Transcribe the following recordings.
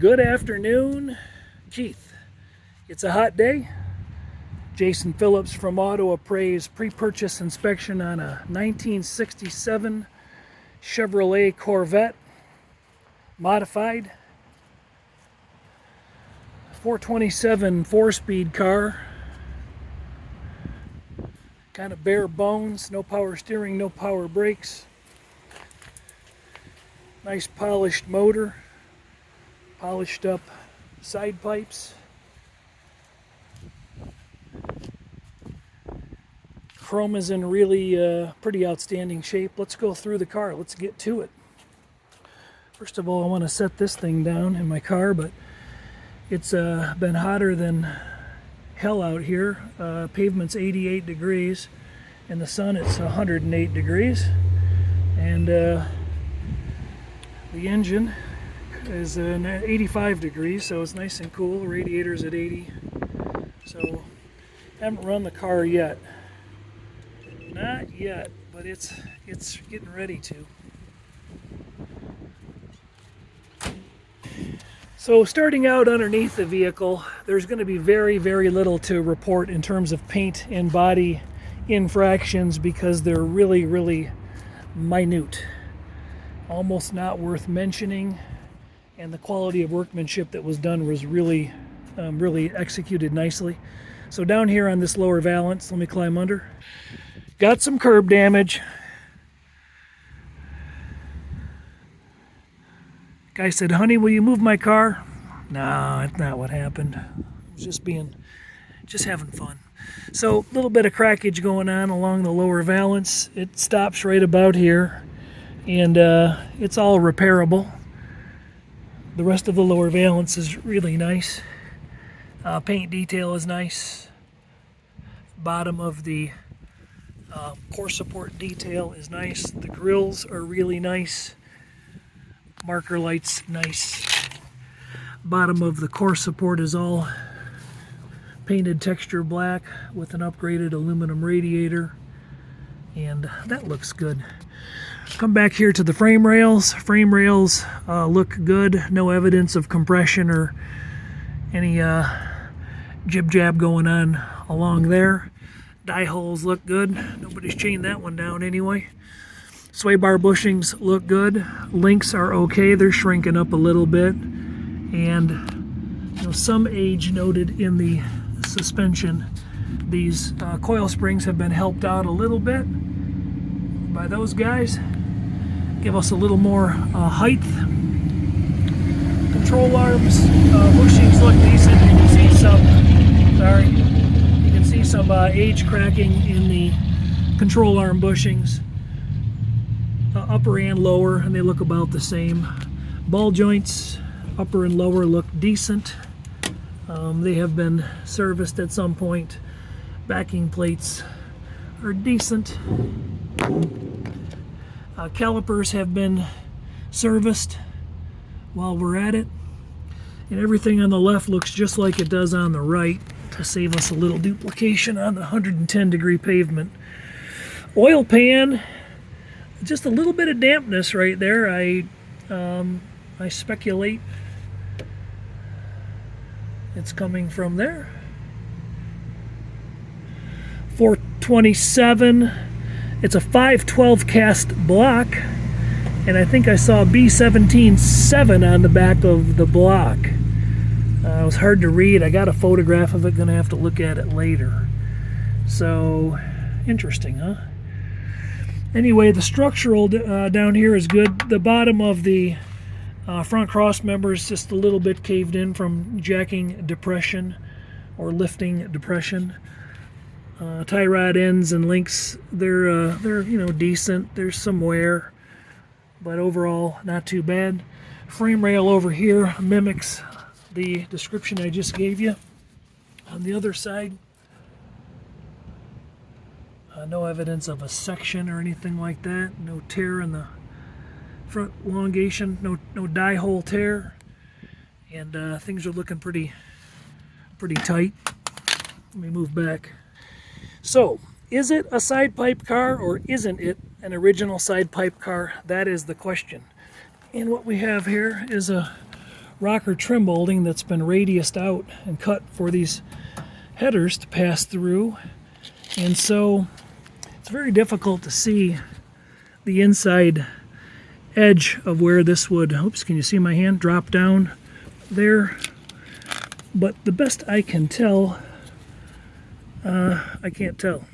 Good afternoon, Keith. It's a hot day. Jason Phillips from Auto Appraise pre-purchase inspection on a 1967 Chevrolet Corvette, modified. 427 4-speed car. Kind of bare bones, no power steering, no power brakes. Nice polished motor, polished up side pipes. Chrome is in really pretty outstanding shape. Let's go through the car. Let's get to it. First of all, I want to set this thing down in my car, but it's been hotter than hell out here. Pavement's 88 degrees. In the sun, it's 108 degrees. And the engine is 85 degrees, so it's nice and cool. Radiator's at 80. So, haven't run the car yet. Not yet, but it's getting ready to. So starting out underneath the vehicle, there's going to be very, very little to report in terms of paint and body infractions because they're really, really minute. Almost not worth mentioning, and the quality of workmanship that was done was really, really executed nicely. So down here on this lower valance, let me climb under. Got some curb damage. Guy said, "Honey, will you move my car?" No, that's not what happened. I was just having fun. So a little bit of crackage going on along the lower valance. It stops right about here, and it's all repairable. The rest of the lower valance is really nice. Paint detail is nice. Bottom of the core support detail is nice. The grills are really nice. Marker lights, nice. Bottom of the core support is all painted texture black with an upgraded aluminum radiator, and that looks good. Come back here to the frame rails. Frame rails look good. No evidence of compression or any jib-jab going on along there. Die holes look good. Nobody's chained that one down anyway. Sway bar bushings look good. Links are okay. They're shrinking up a little bit. And some age noted in the suspension. These coil springs have been helped out a little bit by those guys. Give us a little more height. Control arms, bushings look decent. You can see some age cracking in the control arm bushings. Upper and lower, and they look about the same. Ball joints, upper and lower, look decent. They have been serviced at some point. Backing plates are decent. Calipers have been serviced while we're at it. And everything on the left looks just like it does on the right to save us a little duplication on the 110 degree pavement. Oil pan, just a little bit of dampness right there. I speculate it's coming from there. 427. It's a 512 cast block, and I think I saw B17-7 on the back of the block. It was hard to read. I got a photograph of it. Gonna have to look at it later. So interesting, huh? Anyway, the structural down here is good. The bottom of the front cross member is just a little bit caved in from jacking depression or lifting depression. Tie rod ends and links, they're decent. There's some wear, but overall not too bad. Frame rail over here mimics the description I just gave you. On the other side, no evidence of a section or anything like that. No tear in the front elongation. No die hole tear. And things are looking pretty tight. Let me move back. So, is it a side pipe car or isn't it an original side pipe car? That is the question. And what we have here is a rocker trim molding that's been radiused out and cut for these headers to pass through. And so it's very difficult to see the inside edge of where this would, oops, can you see my hand, drop down there? But the best I can tell, I can't tell.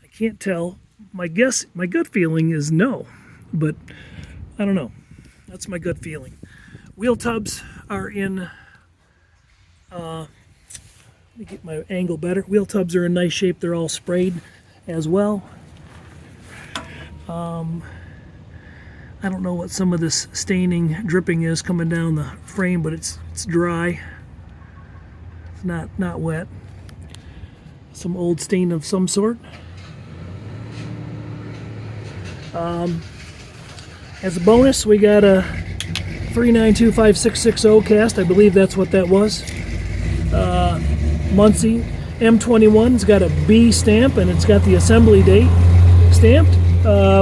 I can't tell. My gut feeling is no, but I don't know. That's my gut feeling. Wheel tubs are in, let me get my angle better. Wheel tubs are in nice shape. They're all sprayed as well. I don't know what some of this staining, dripping is coming down the frame, but it's dry. It's not wet. Some old stain of some sort. As a bonus, we got a 3925660 cast. I believe that's what that was. Muncie M21's got a B stamp, and it's got the assembly date stamped,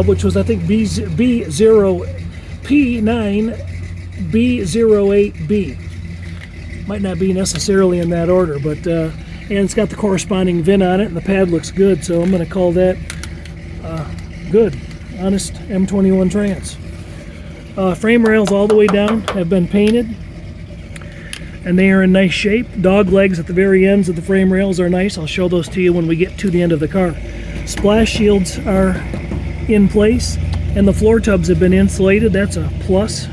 which was, I think, B0P9B08B. Might not be necessarily in that order, but and it's got the corresponding VIN on it, and the pad looks good, so I'm going to call that good. Honest M21 trans. Frame rails all the way down have been painted, and they are in nice shape. Dog legs at the very ends of the frame rails are nice. I'll show those to you when we get to the end of the car. Splash shields are in place, and the floor tubs have been insulated. That's a plus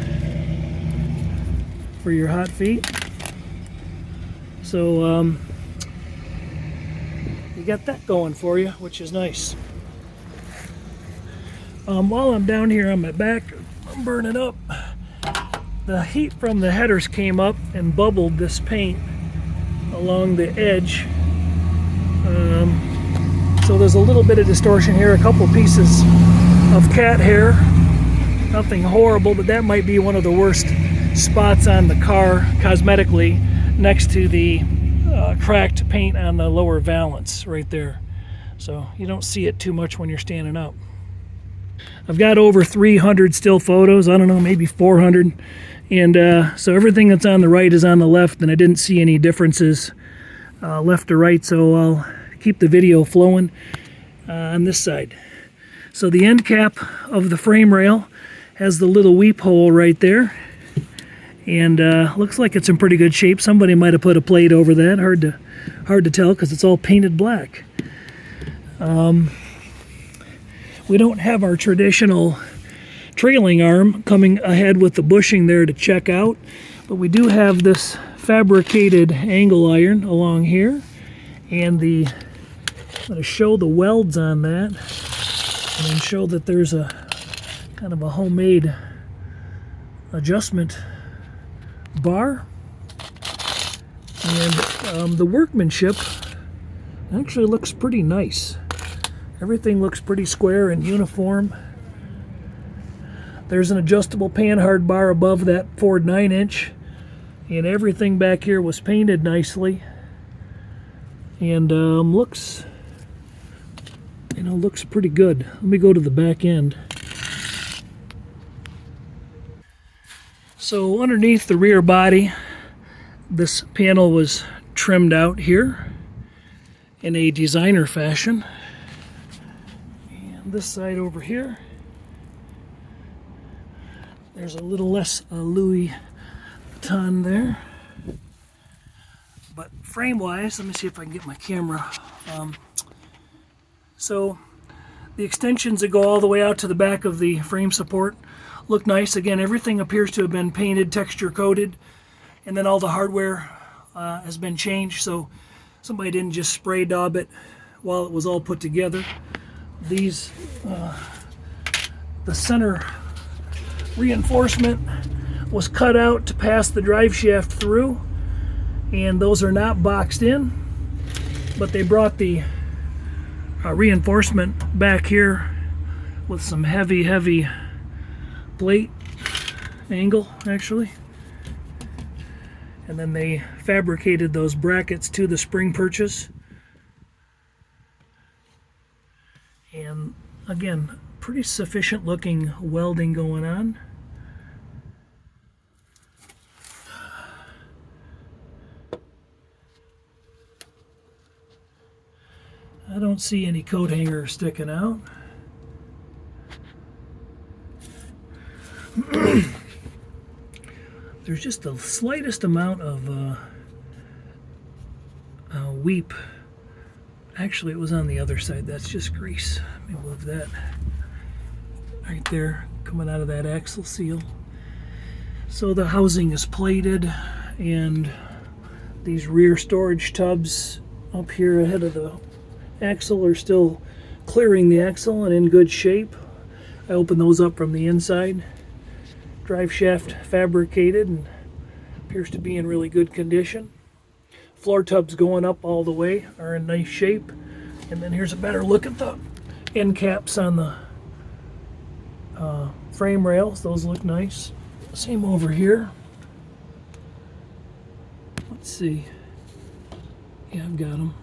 for your hot feet. So you got that going for you, which is nice. While I'm down here on my back, I'm burning up. The heat from the headers came up and bubbled this paint along the edge. So there's a little bit of distortion here, a couple pieces of cat hair. Nothing horrible, but that might be one of the worst spots on the car cosmetically, next to the cracked paint on the lower valance right there. So you don't see it too much when you're standing up. I've got over 300 still photos, I don't know, maybe 400. And so everything that's on the right is on the left, and I didn't see any differences left to right, so I'll keep the video flowing on this side. So the end cap of the frame rail has the little weep hole right there, and looks like it's in pretty good shape. Somebody might have put a plate over that. Hard to tell because it's all painted black. We don't have our traditional trailing arm coming ahead with the bushing there to check out, but we do have this fabricated angle iron along here, and I'm going to show the welds on that, and then show that there's a kind of a homemade adjustment bar, and the workmanship actually looks pretty nice. Everything looks pretty square and uniform. There's an adjustable panhard bar above that Ford 9-inch, and everything back here was painted nicely, and looks pretty good. Let me go to the back end. So underneath the rear body, this panel was trimmed out here in a designer fashion. And this side over here, there's a little less Louis Vuitton there. But frame-wise, let me see if I can get my camera. So the extensions that go all the way out to the back of the frame support look nice. Again, everything appears to have been painted, texture coated, and then all the hardware has been changed, so somebody didn't just spray daub it while it was all put together. These, the center reinforcement was cut out to pass the drive shaft through, and those are not boxed in, but they brought the reinforcement back here with some heavy plate angle, actually, and then they fabricated those brackets to the spring purchase. And again, pretty sufficient looking welding going on. I don't see any coat hanger sticking out. There's just the slightest amount of weep. Actually, it was on the other side. That's just grease. Let me move that. Right there, coming out of that axle seal. So the housing is plated, and these rear storage tubs up here ahead of the axle are still clearing the axle and in good shape. I opened those up from the inside. Drive shaft fabricated and appears to be in really good condition. Floor tubs going up all the way are in nice shape. And then here's a better look at the end caps on the frame rails. Those look nice. Same over here. Let's see. Yeah, I've got them.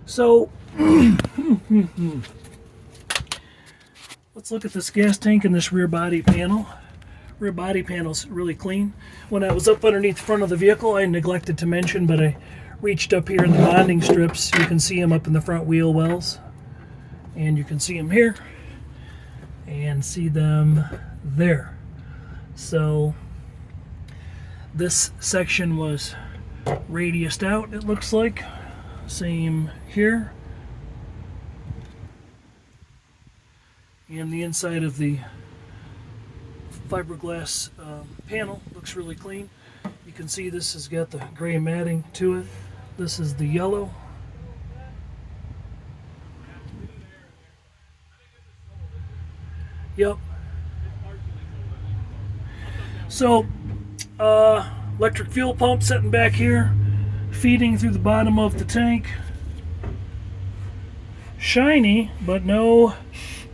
So, let's look at this gas tank and this rear body panel. Rear body panel's really clean. When I was up underneath the front of the vehicle, I neglected to mention, but I reached up here in the bonding strips. You can see them up in the front wheel wells. And you can see them here. And see them there. So, this section was radiused out, it looks like. Same here. And the inside of the fiberglass panel looks really clean. You can see this has got the gray matting to it. This is the yellow. Yep. So, electric fuel pump sitting back here, feeding through the bottom of the tank. Shiny, but no,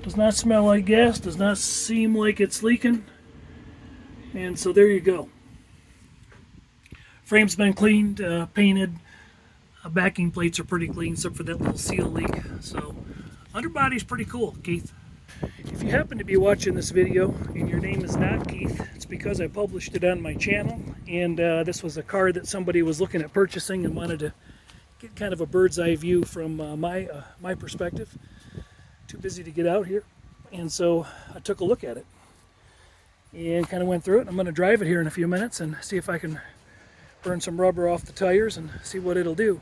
does not smell like gas, does not seem like it's leaking. And so there you go. Frame's been cleaned, painted. Backing plates are pretty clean, except for that little seal leak. So, underbody's pretty cool, Keith. If you happen to be watching this video and your name is not Keith, it's because I published it on my channel, and this was a car that somebody was looking at purchasing and wanted to get kind of a bird's eye view from my perspective. Too busy to get out here, and so I took a look at it and kind of went through it. I'm going to drive it here in a few minutes and see if I can burn some rubber off the tires and see what it'll do.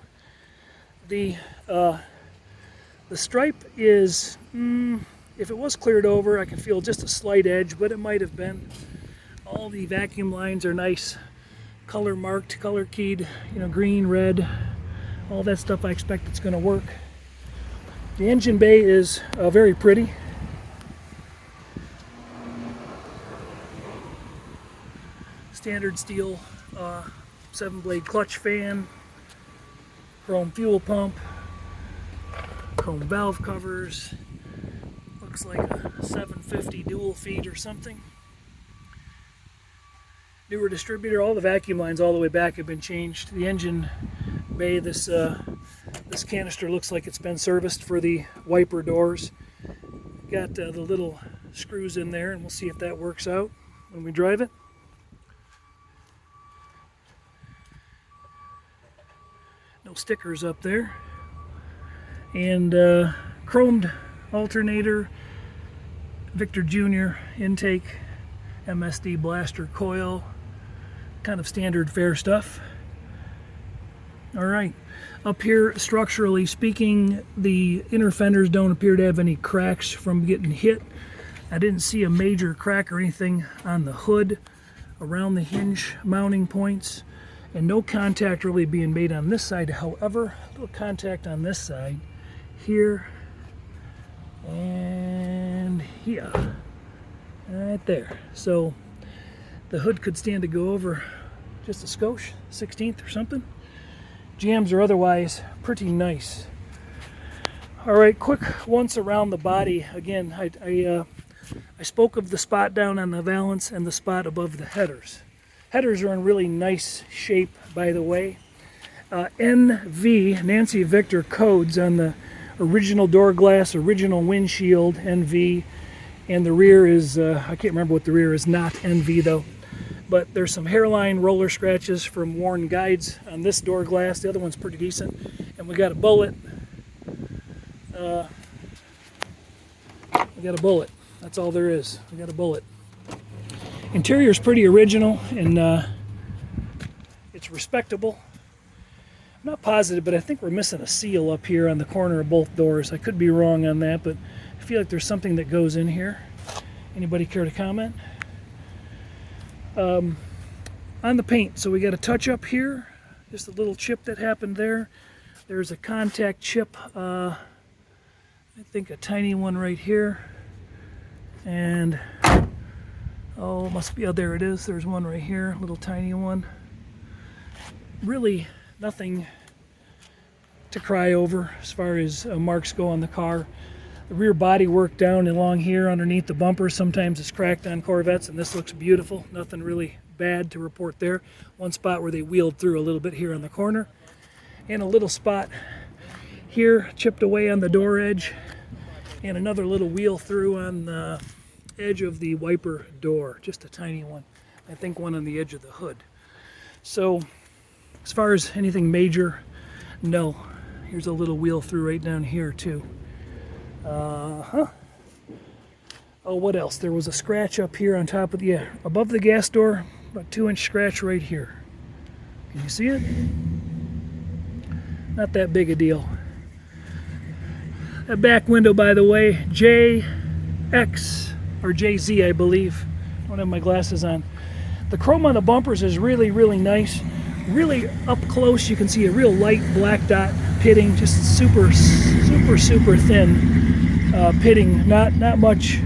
The stripe is, if it was cleared over, I can feel just a slight edge, but it might have been. All the vacuum lines are nice, color marked, color keyed, green, red, all that stuff. I expect it's going to work. The engine bay is very pretty. Standard steel 7-blade clutch fan, chrome fuel pump, chrome valve covers. Looks like a 750 dual feed or something. Newer distributor. All the vacuum lines all the way back have been changed. The engine bay, this canister looks like it's been serviced for the wiper doors. Got the little screws in there, and we'll see if that works out when we drive it. No stickers up there. And chromed alternator, Victor Jr. intake, MSD blaster coil, kind of standard fare stuff. Alright, up here, structurally speaking, the inner fenders don't appear to have any cracks from getting hit. I didn't see a major crack or anything on the hood, around the hinge mounting points, and no contact really being made on this side. However, a little contact on this side, here, and here, right there. So the hood could stand to go over just a skosh, 16th or something. Jams are otherwise pretty nice. All right, quick once around the body. Again, I spoke of the spot down on the valance and the spot above the headers. Headers are in really nice shape, by the way. NV, Nancy Victor codes on the original door glass, original windshield, NV, and the rear is, I can't remember what the rear is, not NV though. But there's some hairline roller scratches from worn guides on this door glass. The other one's pretty decent. and we got a bullet. We got a bullet. That's all there is. We got a bullet. Interior is pretty original, and it's respectable. I'm not positive, but I think we're missing a seal up here on the corner of both doors. I could be wrong on that, but I feel like there's something that goes in here. Anybody care to comment? On the paint, so we got a touch up here, just a little chip that happened there. There's a contact chip, I think a tiny one right here, and oh, must be, oh, there it is. There's one right here, a little tiny one. Really nothing to cry over as far as marks go on the car. The rear body work down along here underneath the bumper, sometimes it's cracked on Corvettes, and this looks beautiful. Nothing really bad to report there. One spot where they wheeled through a little bit here on the corner, and a little spot here chipped away on the door edge, and another little wheel through on the edge of the wiper door, just a tiny one. I think one on the edge of the hood. So as far as anything major, no. Here's a little wheel through right down here too. Oh, what else? There was a scratch up here on top of the, above the gas door, about 2-inch scratch right here. Can you see it? Not that big a deal. That back window, by the way, JX or JZ, I believe. I don't have my glasses on. The chrome on the bumpers is really, really nice. Really up close, you can see a real light black dot pitting, just super, super, super thin pitting. Not much.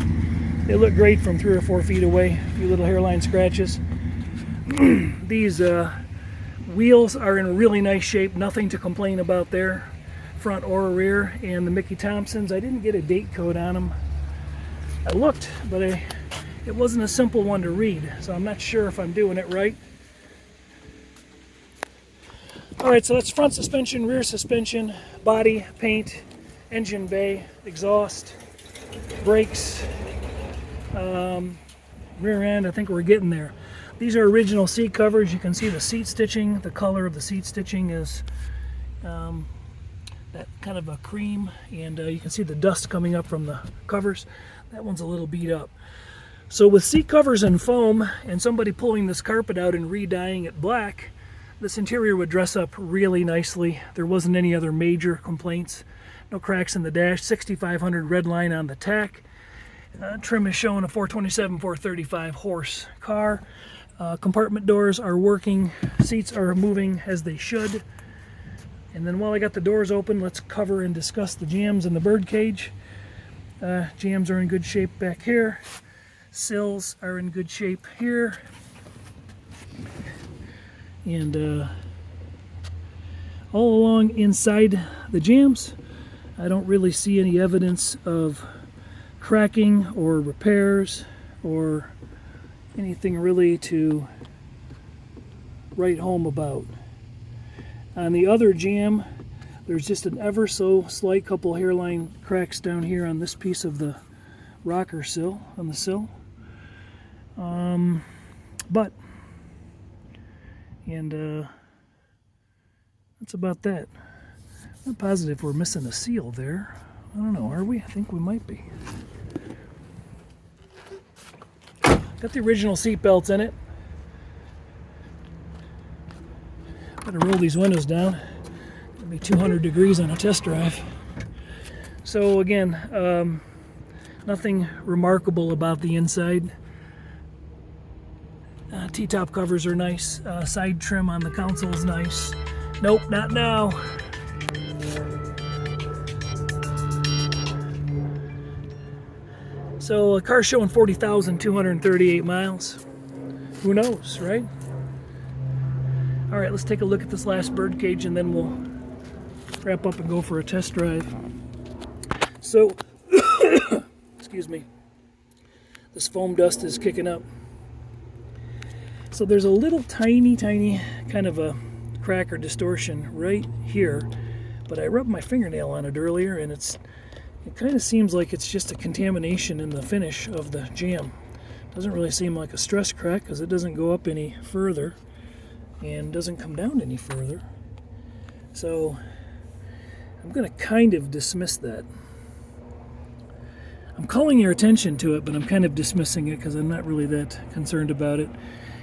They look great from 3 or 4 feet away. A few little hairline scratches. These wheels are in really nice shape. Nothing to complain about there, front or rear. And the Mickey Thompsons, I didn't get a date code on them. I looked, but it wasn't a simple one to read, so I'm not sure if I'm doing it right. Alright, so that's front suspension, rear suspension, body, paint, engine bay, exhaust, brakes, rear end. I think we're getting there. These are original seat covers. You can see the seat stitching. The color of the seat stitching is that kind of a cream, and you can see the dust coming up from the covers. That one's a little beat up. So with seat covers and foam and somebody pulling this carpet out and re-dyeing it black, this interior would dress up really nicely. There wasn't any other major complaints. No cracks in the dash. 6,500 red line on the tack. Trim is showing a 427, 435 horse car. Compartment doors are working. Seats are moving as they should. And then while I got the doors open, let's cover and discuss the jambs and the birdcage. Jambs are in good shape back here. Sills are in good shape here. And all along inside the jambs, I don't really see any evidence of cracking or repairs or anything really to write home about. On the other jam, there's just an ever so slight couple hairline cracks down here on this piece of the rocker sill, on the sill. That's about that. I'm not positive we're missing a seal there. I don't know, are we? I think we might be. Got the original seat belts in it. Better roll these windows down. It'll be 200 degrees on a test drive. So again, nothing remarkable about the inside. T-top covers are nice. Side trim on the console is nice. Nope, not now. So a car showing 40,238 miles. Who knows, right? All right, let's take a look at this last birdcage and then we'll wrap up and go for a test drive. So, excuse me, this foam dust is kicking up. So there's a little tiny kind of a crack or distortion right here, but I rubbed my fingernail on it earlier and it kind of seems like it's just a contamination in the finish of the jam. Doesn't really seem like a stress crack because it doesn't go up any further and doesn't come down any further. So I'm going to kind of dismiss that. I'm calling your attention to it, but I'm kind of dismissing it because I'm not really that concerned about it.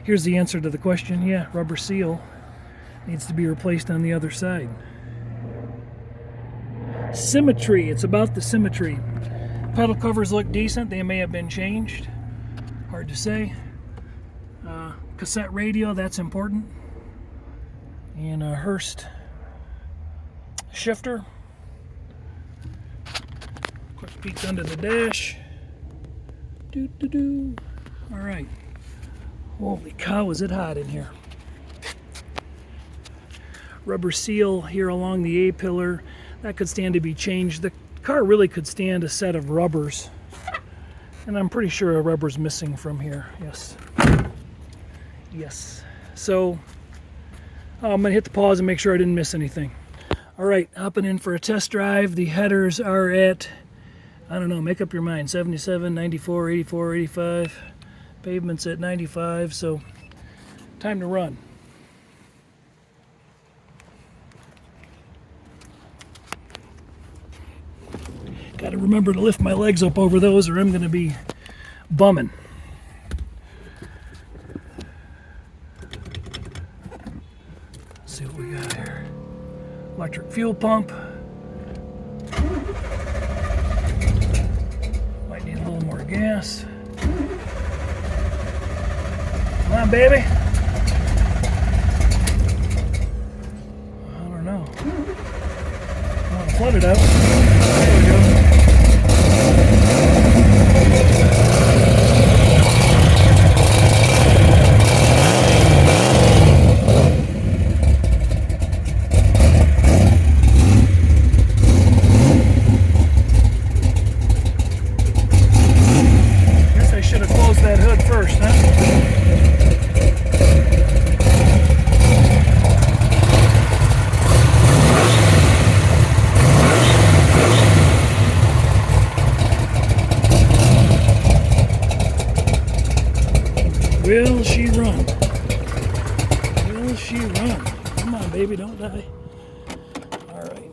Here's the answer to the question. Yeah, rubber seal needs to be replaced on the other side. Symmetry. It's about the symmetry. Pedal covers look decent. They may have been changed. Hard to say. Cassette radio, that's important. And a Hurst shifter. Quick peek under the dash. All right. Holy cow, is it hot in here. Rubber seal here along the A-pillar. That could stand to be changed. The car really could stand a set of rubbers. And I'm pretty sure a rubber's missing from here. Yes. So I'm going to hit the pause and make sure I didn't miss anything. All right, hopping in for a test drive. The headers are at, I don't know, make up your mind, 77, 94, 84, 85. Pavement's at 95, so time to run. Got to remember to lift my legs up over those or I'm going to be bumming. Let's see what we got here. Electric fuel pump. Might need a little more gas. Come on, baby. I don't know. I want to flood it out. There we go. Guess I should have closed that hood first, huh? Will she run? Will she run? Come on, baby, don't die. All right.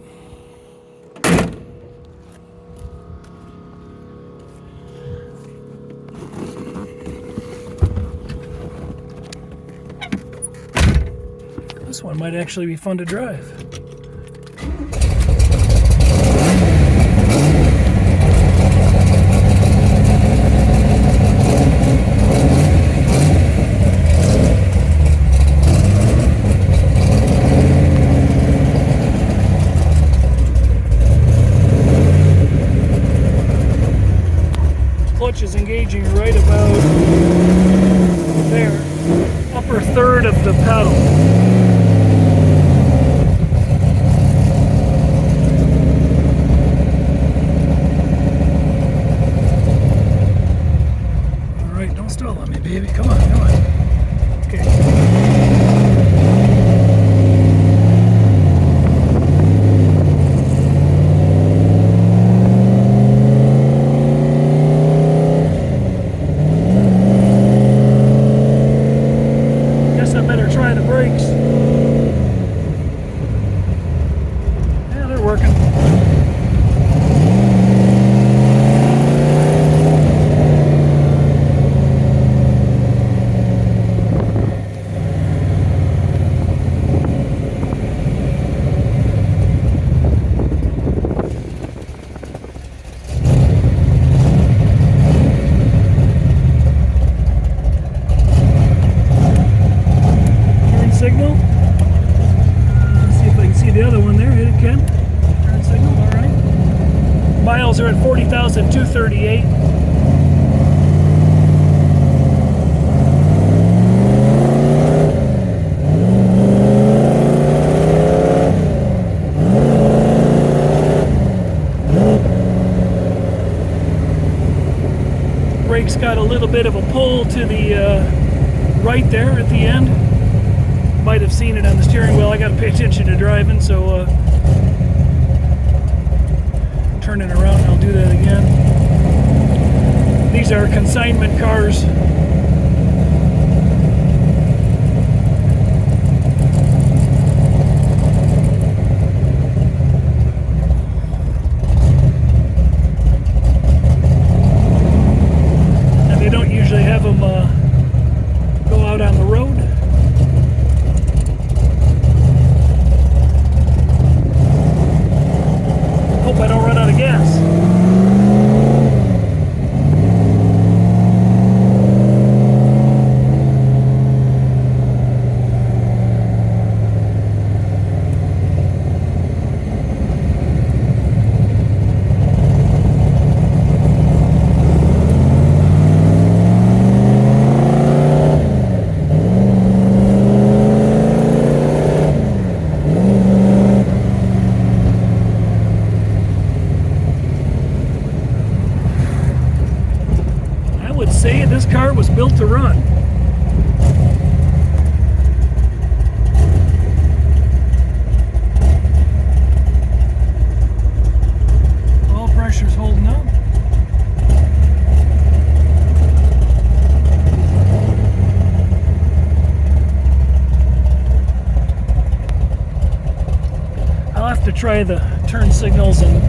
This one might actually be fun to drive. Clutch is engaging right about there, upper third of the pedal. All right, don't stall on me, baby. Come on, come on. Okay. Try the brakes. Yeah, they're working. Signal. Let's see if I can see the other one there. Hit it, Ken. Turn signal. All right. Miles are at 40,238. Brakes got a little bit of a pull to the right there at the end. Might have seen it on the steering wheel. I got to pay attention to driving, so turning around, I'll do that again. These are consignment cars. try the turn signals and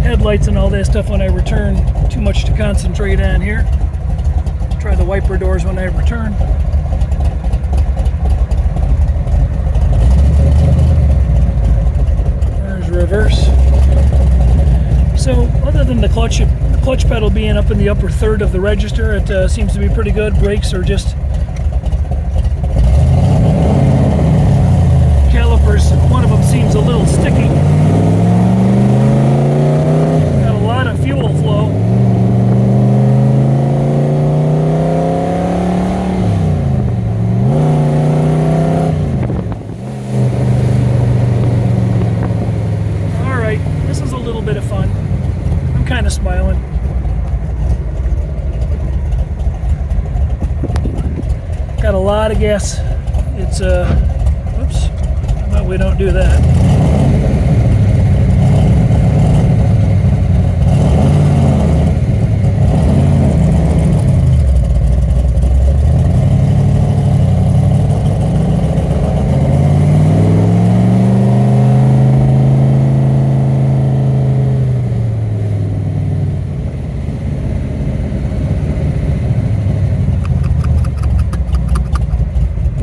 headlights and all that stuff when I return. Too much to concentrate on here. Try the wiper doors when I return. There's reverse. So other than the clutch pedal being up in the upper third of the register, it seems to be pretty good. Brakes are just calipers. One of them seems a little sticky. Got a lot of fuel flow. Alright, this is a little bit of fun. I'm kind of smiling. Got a lot of gas. It's whoops. How about we don't do that?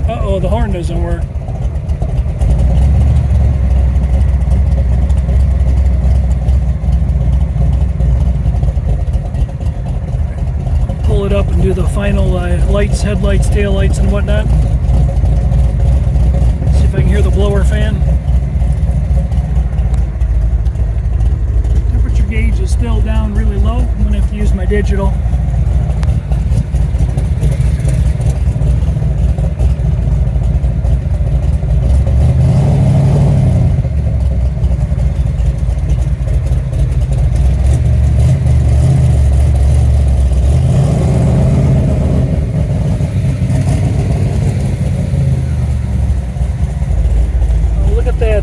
Uh-oh, the horn doesn't work. Pull it up and do the final lights, headlights, taillights, and whatnot. See if I can hear the blower fan. Temperature gauge is still down really low. I'm going to have to use my digital.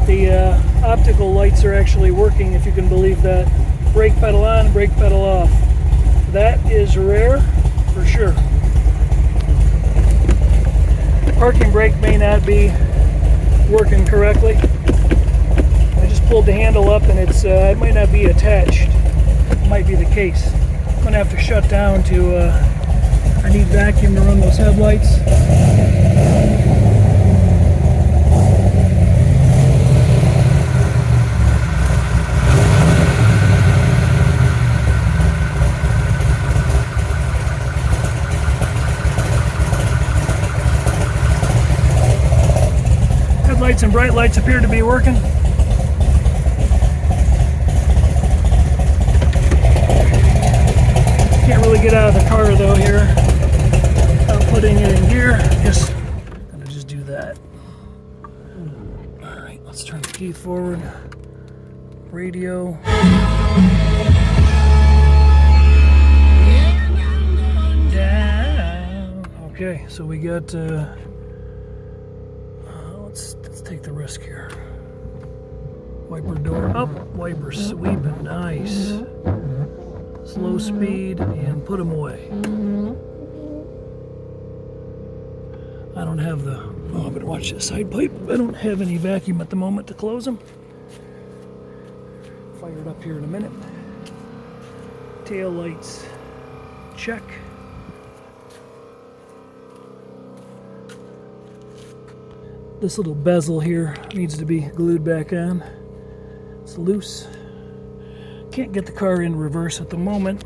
The optical lights are actually working, if you can believe that. Brake pedal on, brake pedal off. That is rare for sure. Parking brake may not be working correctly. I just pulled the handle up and it might not be attached. It might be the case. I'm gonna have to shut down to I need vacuum to run those headlights. Headlights and bright lights appear to be working. Can't really get out of the car though here without putting it in gear. Gonna just do that. Alright, let's turn the key forward. Radio. Down. Okay, so we got let's take the risk here. Wiper door up, wiper sweeping, nice. Slow speed and put them away. I don't have the, oh, I'm gonna watch the side pipe. I don't have any vacuum at the moment to close them. Fire it up here in a minute. Tail lights, check. This little bezel here needs to be glued back on. It's loose. Can't get the car in reverse at the moment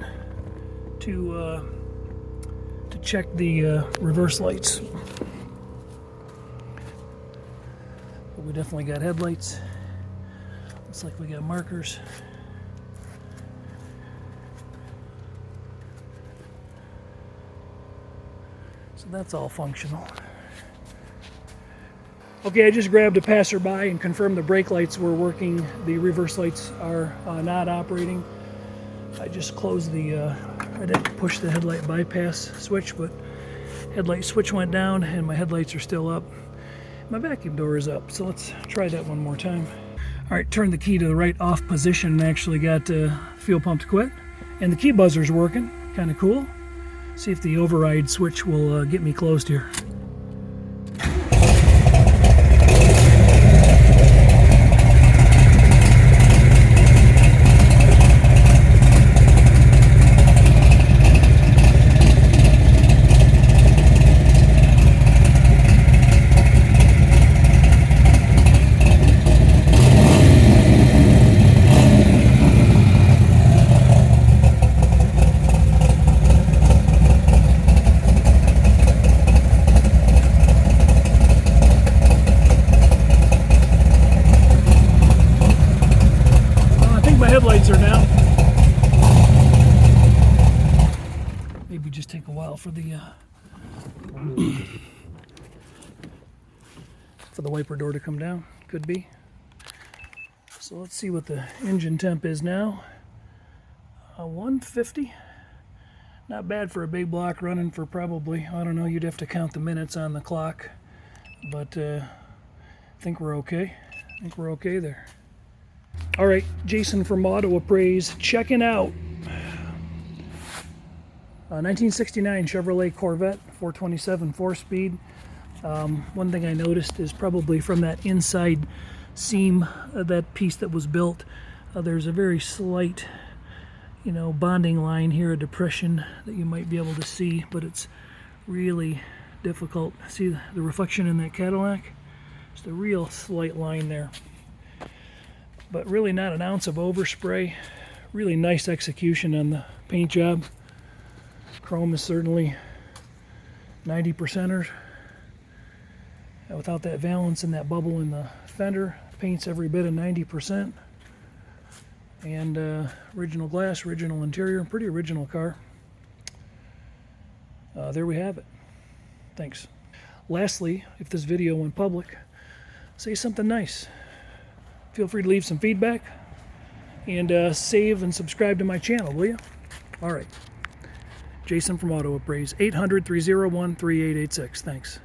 to check the reverse lights. But we definitely got headlights. Looks like we got markers. So that's all functional. Okay, I just grabbed a passerby and confirmed the brake lights were working. The reverse lights are not operating. I just closed the, I didn't push the headlight bypass switch, but headlight switch went down and my headlights are still up. My vacuum door is up, so let's try that one more time. All right, turn the key to the right off position and actually got fuel pump to quit. And the key buzzer's working, kind of cool. See if the override switch will get me closed here. for the wiper door to come down. Could be. So let's see what the engine temp is now. 150. Not bad for a big block running for probably, I don't know, you'd have to count the minutes on the clock. But I think we're okay. I think we're okay there. All right, Jason from Auto Appraise checking out. 1969 Chevrolet Corvette, 427 4-speed. One thing I noticed is probably from that inside seam, that piece that was built, there's a very slight, bonding line here, a depression that you might be able to see, but it's really difficult. See the reflection in that Cadillac? Just a real slight line there. But really not an ounce of overspray. Really nice execution on the paint job. Chrome is certainly 90%ers. Without that valance and that bubble in the fender, paint's every bit of 90%. And original glass, original interior, pretty original car. There we have it. Thanks. Lastly, if this video went public, say something nice. Feel free to leave some feedback and save and subscribe to my channel, will you? All right. Jason from Auto Appraise, 800-301-3886. Thanks.